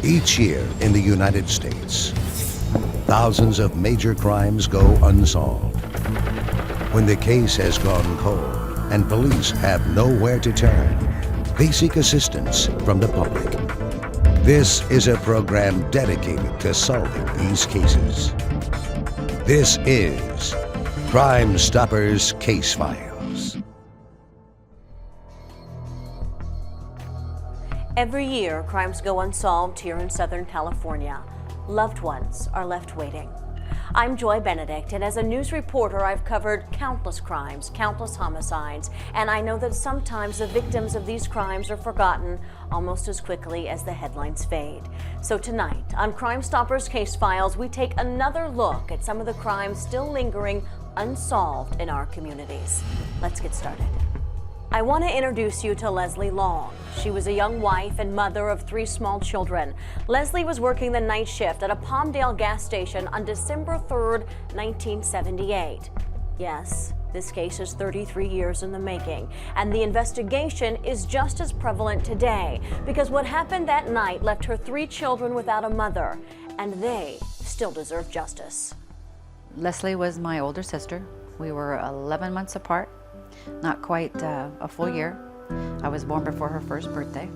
Each year in the United States, thousands of major crimes go unsolved. When the case has gone cold and police have nowhere to turn, they seek assistance from the public. This is a program dedicated to solving these cases. This is Crime Stoppers Case Files. Every year, crimes go unsolved here in Southern California. Loved ones are left waiting. I'm Joy Benedict, and as a news reporter, I've covered countless crimes, countless homicides, and I know that sometimes the victims of these crimes are forgotten almost as quickly as the headlines fade. So tonight, on Crime Stoppers Case Files, we take another look at some of the crimes still lingering unsolved in our communities. Let's get started. I want to introduce you to Leslie Long. She was a young wife and mother of 3 small children. Leslie was working the night shift at a Palmdale gas station on December 3rd, 1978. Yes, this case is 33 years in the making, and the investigation is just as prevalent today because what happened that night left her 3 children without a mother, and they still deserve justice. Leslie was my older sister. We were 11 months apart. Not quite a full year. I was born before her first birthday.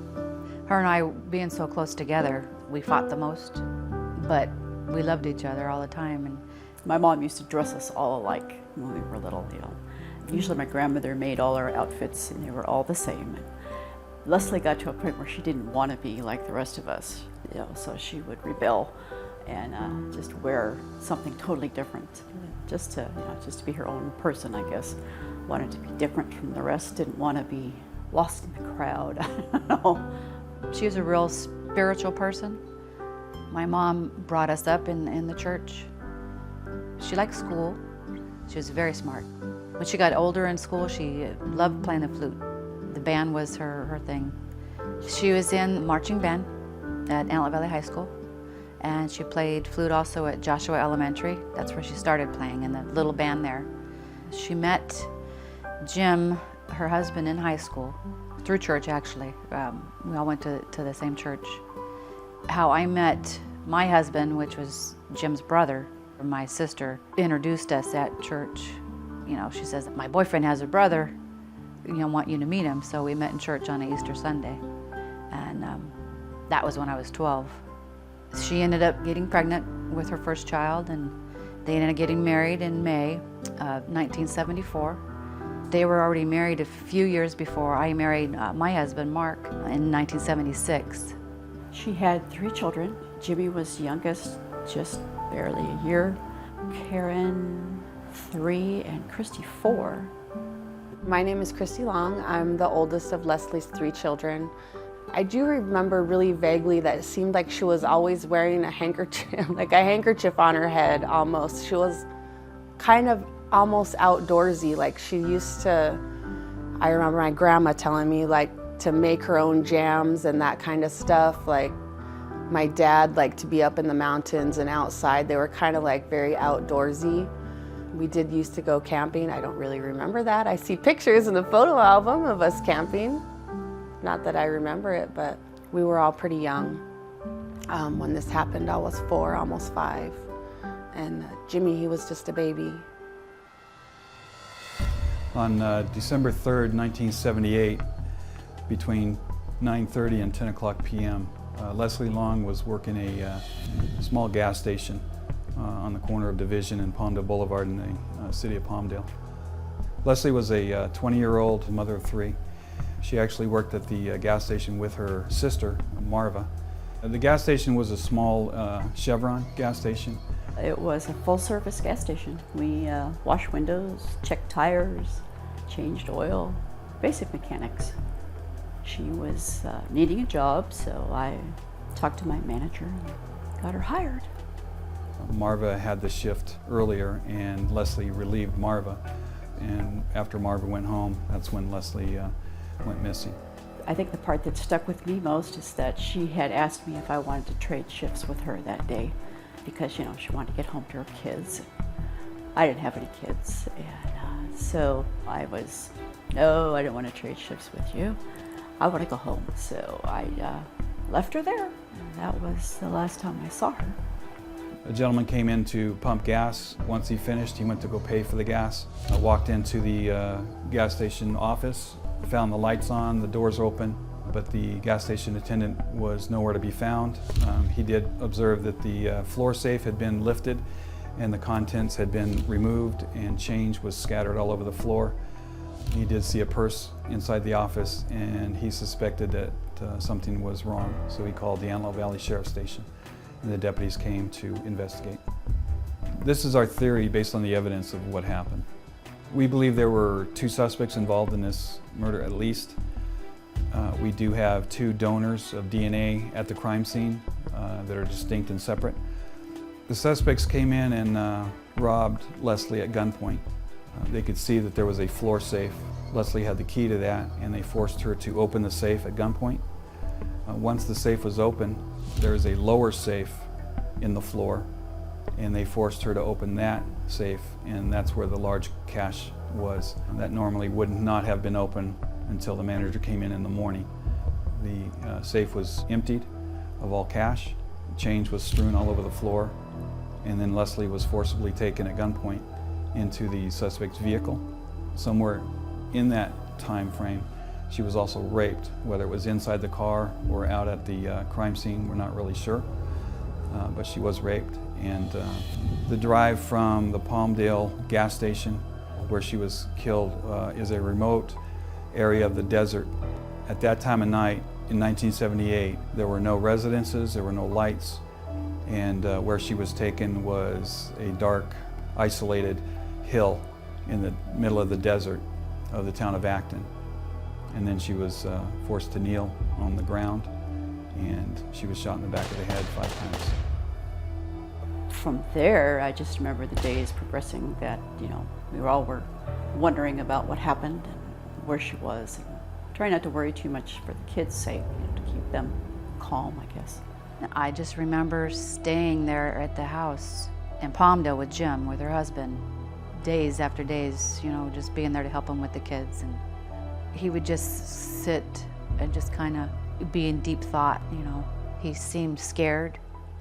Her and I, being so close together, we fought the most, but we loved each other all the time. And my mom used to dress us all alike when we were little, you know. Usually my grandmother made all our outfits and they were all the same. And Leslie got to a point where she didn't want to be like the rest of us, you know, so she would rebel and just wear something totally different, just to be her own person, I guess. Wanted to be different from the rest, didn't want to be lost in the crowd. I don't know. She was a real spiritual person. My mom brought us up in the church. She liked school. She was very smart. When she got older in school, she loved playing the flute. The band was her thing. She was in marching band at Antelope Valley High School, and she played flute also at Joshua Elementary. That's where she started playing, in the little band there. She met Jim, her husband, in high school, through church actually. We all went to the same church. How I met my husband, which was Jim's brother, my sister, introduced us at church. You know, she says, my boyfriend has a brother, want you to meet him. So we met in church on an Easter Sunday. And that was when I was 12. She ended up getting pregnant with her first child, and they ended up getting married in May of 1974. They were already married a few years before I married my husband, Mark, in 1976. She had 3 children. Jimmy was youngest, just barely a year. Karen, 3, and Christy, 4. My name is Christy Long. I'm the oldest of Leslie's 3 children. I do remember really vaguely that it seemed like she was always wearing a handkerchief, like a handkerchief on her head almost. She was kind of almost outdoorsy, like she used to, I remember my grandma telling me like to make her own jams and that kind of stuff. Like my dad liked to be up in the mountains and outside. They were kind of like very outdoorsy. We did used to go camping. I don't really remember that. I see pictures in the photo album of us camping. Not that I remember it, but we were all pretty young. When this happened, I was 4, almost 5. And Jimmy, he was just a baby. On December 3rd, 1978, between 9:30 and 10 o'clock p.m., Leslie Long was working a small gas station on the corner of Division and Palmdale Boulevard in the city of Palmdale. Leslie was a 20-year-old mother of 3. She actually worked at the gas station with her sister, Marva. The gas station was a small Chevron gas station. It was a full-service gas station. We washed windows, checked tires, changed oil, basic mechanics. She was needing a job, so I talked to my manager and got her hired. Marva had the shift earlier, and Leslie relieved Marva. And after Marva went home, that's when Leslie went missing. I think the part that stuck with me most is that she had asked me if I wanted to trade shifts with her that day because, she wanted to get home to her kids. I didn't have any kids, and so I was, no, I don't want to trade shifts with you. I want to go home. So I left her there. And that was the last time I saw her. A gentleman came in to pump gas. Once he finished, he went to go pay for the gas. I walked into the gas station office, found the lights on, the doors open, but the gas station attendant was nowhere to be found. He did observe that the floor safe had been lifted and the contents had been removed and change was scattered all over the floor. He did see a purse inside the office and he suspected that something was wrong, so he called the Antelope Valley Sheriff's Station and the deputies came to investigate. This is our theory based on the evidence of what happened. We believe there were 2 suspects involved in this murder at least. We do have 2 donors of DNA at the crime scene that are distinct and separate. The suspects came in and robbed Leslie at gunpoint. They could see that there was a floor safe. Leslie had the key to that and they forced her to open the safe at gunpoint. Once the safe was open, there is a lower safe in the floor and they forced her to open that safe, and that's where the large cash was. That normally would not have been open until the manager came in the morning. The safe was emptied of all cash, change was strewn all over the floor, and then Leslie was forcibly taken at gunpoint into the suspect's vehicle. Somewhere in that time frame, she was also raped, whether it was inside the car or out at the crime scene, we're not really sure, but she was raped. And the drive from the Palmdale gas station where she was killed is a remote area of the desert. At that time of night, in 1978, there were no residences, there were no lights, and where she was taken was a dark, isolated hill in the middle of the desert of the town of Acton. And then she was forced to kneel on the ground, and she was shot in the back of the head 5 times. From there, I just remember the days progressing that, we all were wondering about what happened and where she was, and trying not to worry too much for the kids' sake, to keep them calm, I guess. I just remember staying there at the house in Palmdale with Jim, with her husband, days after days, just being there to help him with the kids. And he would just sit and just kind of be in deep thought, He seemed scared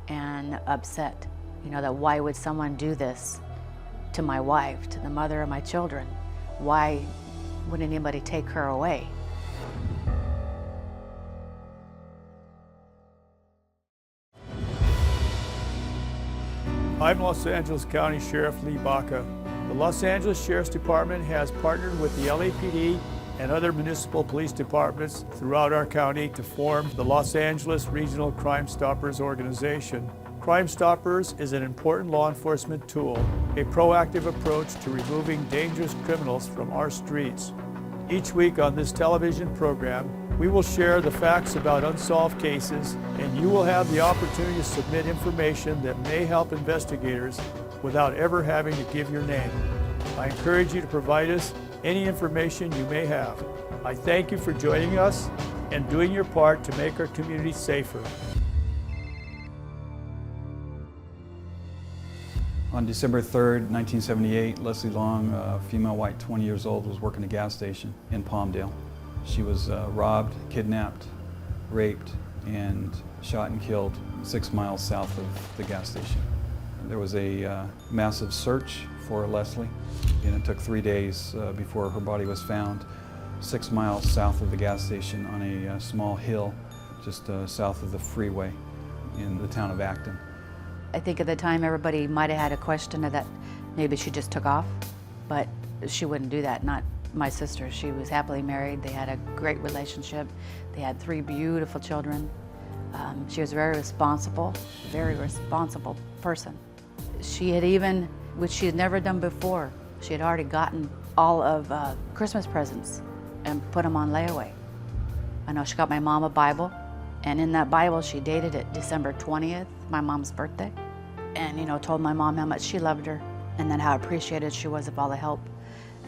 and upset, that why would someone do this to my wife, to the mother of my children? Why would anybody take her away? I'm Los Angeles County Sheriff Lee Baca. The Los Angeles Sheriff's Department has partnered with the LAPD and other municipal police departments throughout our county to form the Los Angeles Regional Crime Stoppers Organization. Crime Stoppers is an important law enforcement tool, a proactive approach to removing dangerous criminals from our streets. Each week on this television program, we will share the facts about unsolved cases, and you will have the opportunity to submit information that may help investigators without ever having to give your name. I encourage you to provide us any information you may have. I thank you for joining us and doing your part to make our community safer. On December 3rd, 1978, Leslie Long, a female white, 20 years old, was working a gas station in Palmdale. She was robbed, kidnapped, raped, and shot and killed 6 miles south of the gas station. There was a massive search for Leslie, and it took 3 days before her body was found 6 miles south of the gas station on a small hill just south of the freeway in the town of Acton. I think at the time everybody might have had a question of that maybe she just took off, but she wouldn't do that, not my sister. She was happily married, they had a great relationship, they had 3 beautiful children. She was a very responsible person. She had even, which she had never done before, she had already gotten all of Christmas presents and put them on layaway. I know she got my mom a Bible, and in that Bible she dated it December 20th, my mom's birthday, and told my mom how much she loved her and then how appreciated she was of all the help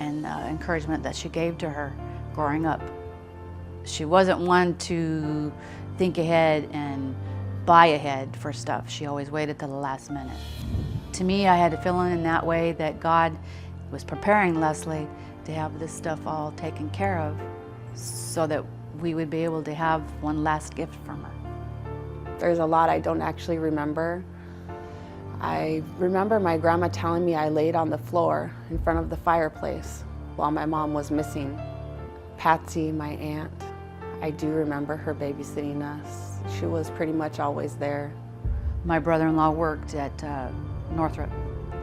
and encouragement that she gave to her growing up. She wasn't one to think ahead and buy ahead for stuff. She always waited till the last minute. To me, I had a feeling in that way that God was preparing Leslie to have this stuff all taken care of so that we would be able to have one last gift from her. There's a lot I don't actually remember. I remember my grandma telling me I laid on the floor in front of the fireplace while my mom was missing. Patsy, my aunt, I do remember her babysitting us. She was pretty much always there. My brother-in-law worked at Northrop,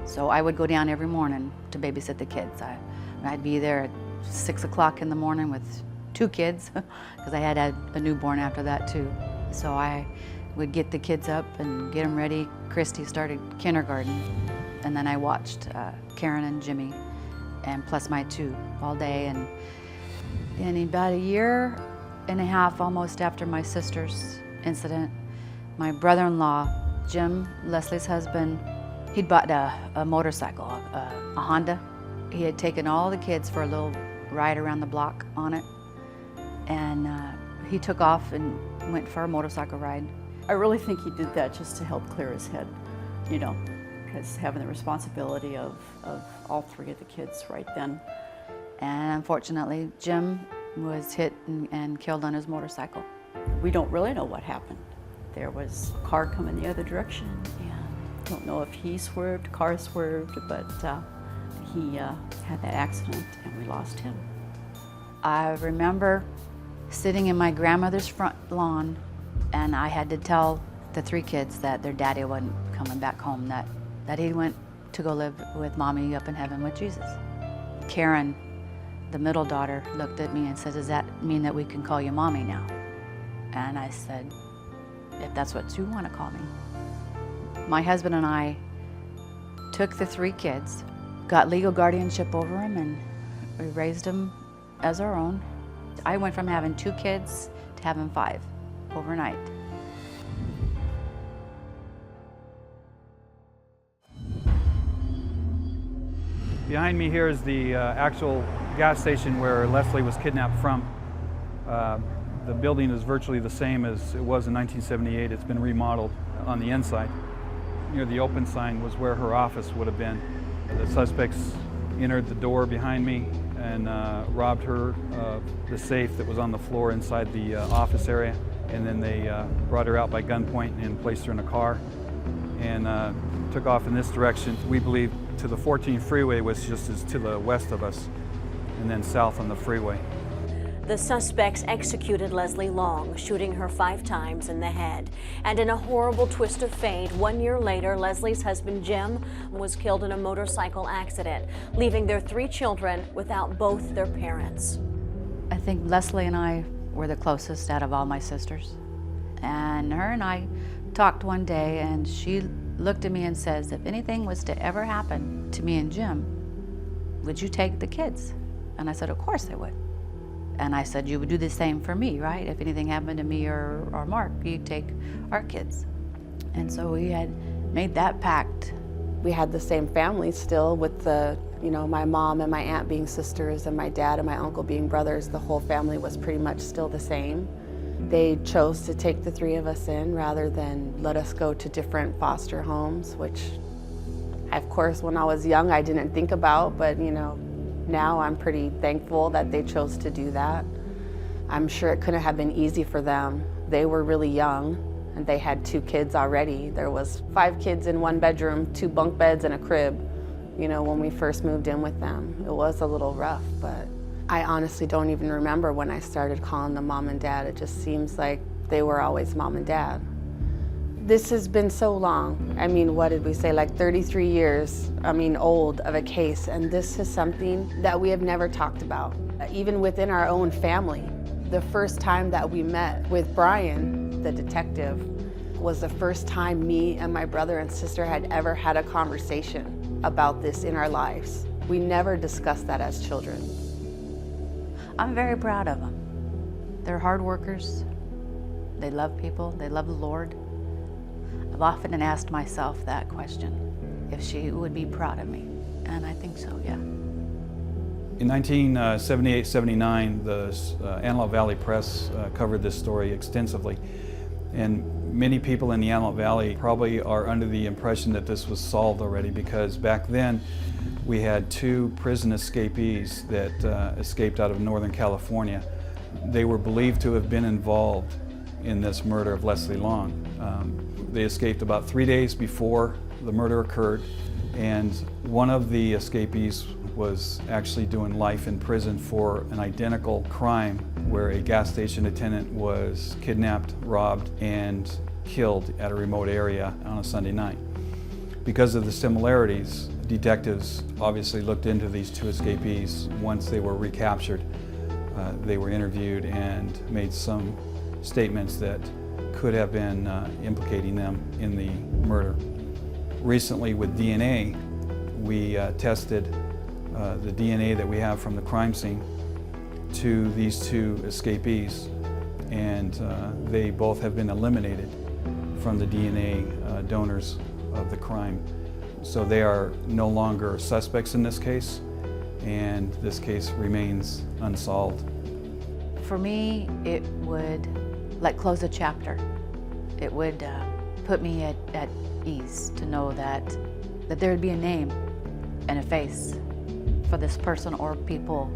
so I would go down every morning to babysit the kids. I'd be there at 6 o'clock in the morning with 2 kids, because I had a newborn after that too. So I would get the kids up and get them ready. Christy started kindergarten, and then I watched Karen and Jimmy, and plus my 2 all day. And in about a year and a half, almost after my sister's incident, my brother-in-law, Jim, Leslie's husband, he'd bought a motorcycle, a Honda. He had taken all the kids for a little ride around the block on it, and he took off and went for a motorcycle ride. I really think he did that just to help clear his head, you know, because having the responsibility of all 3 of the kids right then. And unfortunately, Jim was hit and killed on his motorcycle. We don't really know what happened. There was a car coming the other direction. Yeah. Don't know if he swerved, car swerved, but he had that accident and we lost him. I remember sitting in my grandmother's front lawn, and I had to tell the 3 kids that their daddy wasn't coming back home, that he went to go live with mommy up in heaven with Jesus. Karen, the middle daughter, looked at me and said, "Does that mean that we can call you mommy now?" And I said, "If that's what you want to call me." My husband and I took the 3 kids, got legal guardianship over them, and we raised them as our own. I went from having 2 kids to having 5 overnight. Behind me here is the actual gas station where Leslie was kidnapped from. The building is virtually the same as it was in 1978. It's been remodeled on the inside. Near the open sign was where her office would have been. The suspects entered the door behind me and robbed her of the safe that was on the floor inside the office area. And then they brought her out by gunpoint and placed her in a car and took off in this direction. We believe to the 14 freeway, which just is to the west of us, and then south on the freeway. The suspects executed Leslie Long, shooting her 5 times in the head. And in a horrible twist of fate, 1 year later, Leslie's husband Jim was killed in a motorcycle accident, leaving their 3 children without both their parents. I think Leslie and I were the closest out of all my sisters. And her and I talked one day, and she looked at me and says, "If anything was to ever happen to me and Jim, would you take the kids?" And I said, "Of course I would." And I said, "You would do the same for me, right? If anything happened to me or Mark, you'd take our kids." And so we had made that pact. We had the same family still, with my mom and my aunt being sisters and my dad and my uncle being brothers. The whole family was pretty much still the same. They chose to take the 3 of us in rather than let us go to different foster homes, which, of course, when I was young, I didn't think about, but now I'm pretty thankful that they chose to do that. I'm sure it couldn't have been easy for them. They were really young, and they had 2 kids already. There was 5 kids in 1 bedroom, 2 bunk beds and a crib, when we first moved in with them. It was a little rough, but I honestly don't even remember when I started calling them mom and dad. It just seems like they were always mom and dad. This has been so long. I mean, what did we say, like 33 years, old of a case, and this is something that we have never talked about, even within our own family. The first time that we met with Brian, the detective, was the first time me and my brother and sister had ever had a conversation about this in our lives. We never discussed that as children. I'm very proud of them. They're hard workers. They love people. They love the Lord. I've often asked myself that question, if she would be proud of me, and I think so, yeah. In 1978-79, the Antelope Valley Press covered this story extensively, and many people in the Antelope Valley probably are under the impression that this was solved already, because back then we had 2 prison escapees that escaped out of Northern California. They were believed to have been involved in this murder of Leslie Long. They escaped about 3 days before the murder occurred, and one of the escapees was actually doing life in prison for an identical crime where a gas station attendant was kidnapped, robbed, and killed at a remote area on a Sunday night. Because of the similarities, detectives obviously looked into these two escapees. Once they were recaptured, they were interviewed and made some statements that could have been implicating them in the murder. Recently with DNA, we tested the DNA that we have from the crime scene to these two escapees, and they both have been eliminated from the DNA donors of the crime. So they are no longer suspects in this case, and this case remains unsolved. For me, it would like close a chapter. It would put me at ease to know that there would be a name and a face for this person or people,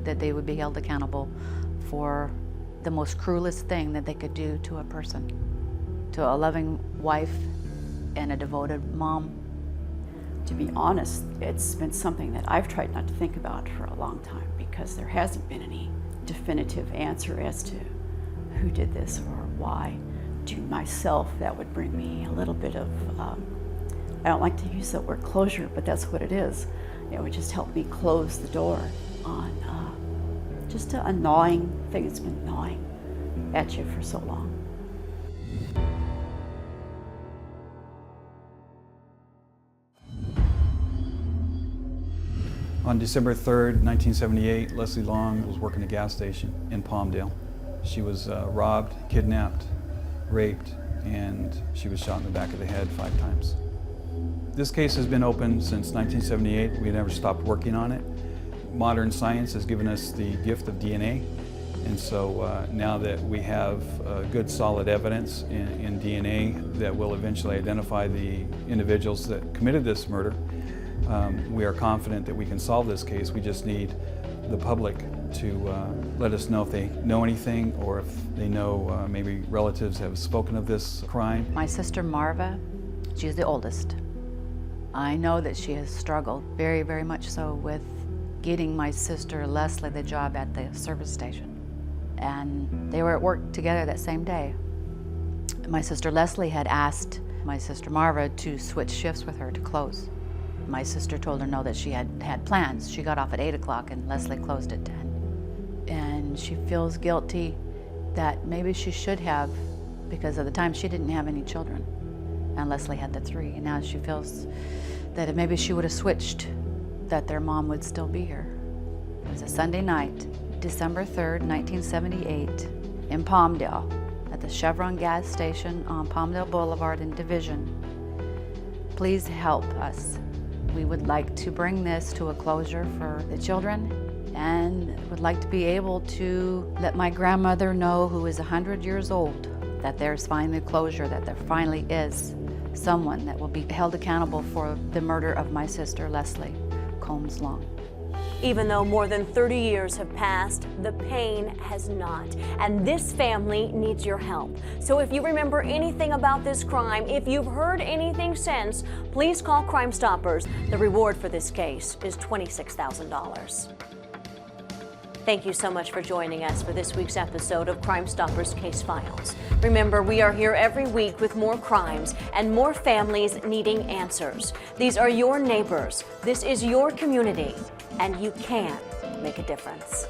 that they would be held accountable for the most cruelest thing that they could do to a person, to a loving wife and a devoted mom. To be honest, it's been something that I've tried not to think about for a long time, because there hasn't been any definitive answer as to who did this or why. To myself, that would bring me a little bit of, I don't like to use the word closure, but that's what it is. It would just help me close the door on just a gnawing thing that's been gnawing at you for so long. On December 3rd, 1978, Leslie Long was working a gas station in Palmdale. She was robbed, kidnapped, raped, and she was shot in the back of the head 5 times. This case has been open since 1978. We never stopped working on it. Modern science has given us the gift of DNA, and so now that we have good solid evidence in DNA that will eventually identify the individuals that committed this murder, we are confident that we can solve this case. We just need the public to let us know if they know anything, or if they know maybe relatives have spoken of this crime. My sister Marva, she's the oldest. I know that she has struggled very, very much so with getting my sister Leslie the job at the service station. And they were at work together that same day. My sister Leslie had asked my sister Marva to switch shifts with her to close. My sister told her no, that she had plans. She got off at 8 o'clock and Leslie closed at 10. And she feels guilty that maybe she should have, because at the time she didn't have any children and Leslie had the 3. And now she feels that if maybe she would have switched, that their mom would still be here. It was a Sunday night, December 3rd, 1978, in Palmdale, at the Chevron gas station on Palmdale Boulevard in Division. Please help us. We would like to bring this to a closure for the children, and would like to be able to let my grandmother know, who is 100 years old, that there's finally closure, that there finally is someone that will be held accountable for the murder of my sister Leslie Combs Long. Even though more than 30 years have passed, the pain has not. And this family needs your help. So if you remember anything about this crime, if you've heard anything since, please call Crime Stoppers. The reward for this case is $26,000. Thank you so much for joining us for this week's episode of Crime Stoppers Case Files. Remember, we are here every week with more crimes and more families needing answers. These are your neighbors. This is your community, and you can make a difference.